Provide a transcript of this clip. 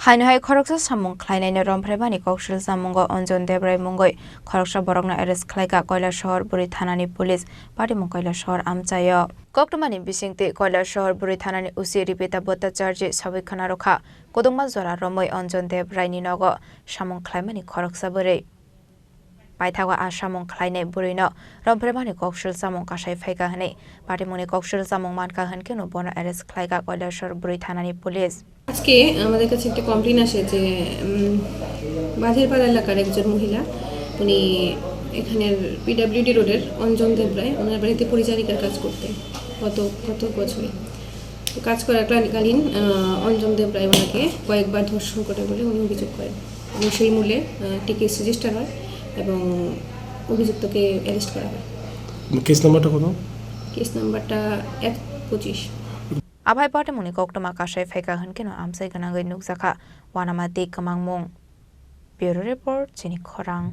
Haino Khoroksa Samung Khlainaino Rampheremani Koksilamungo onjon debrai mungoi Khoroksa Borokna arrest Khlaijakha Koila Shahar Buri Thanani Police Party Koila Shahar amchayo Koktomani bisingte Koila Shahar Buri Thanani usi ripeta bota charge sabai khana rokha kodongma jora romoi onjon debrai ni nogo Samung Khlaimani Khoroksa Buri Paithawa Samung Khlainai Burino Rampheremani Koksilamungo kasai phaika hane Party Muni Koksilamungo manka hanke no bona arrest Khlaijakha Koila Shahar Buri Thanani Police আজকে আমাদের কাছে একটা complain আসে যে বাঁধেরপাড়া এলাকার একজন মহিলা উনি এখানের পিডব্লিউডি রোডের অঞ্জন দেবরায় ওনার বাড়িতে পরিচারিকার কাজ করতেন গত বছরে তো কাজ করাকালীন অঞ্জন দেবরায় ওনাকে কয়েকবার ধর্ষণ করে বলে উনি অভিযোগ করেন এবং সেই মূলে একটি কেস রেজিস্টার হয় এবং অভিযুক্তকে অ্যারেস্ট করা হয়। কেস নাম্বারটা কত? কেস নাম্বারটা 125। Abhai Party Muni Koktoma kasai phaika hankeno amsai ganangai nukjakha wanamati kamangmung. Bureau Report Chini Khorang.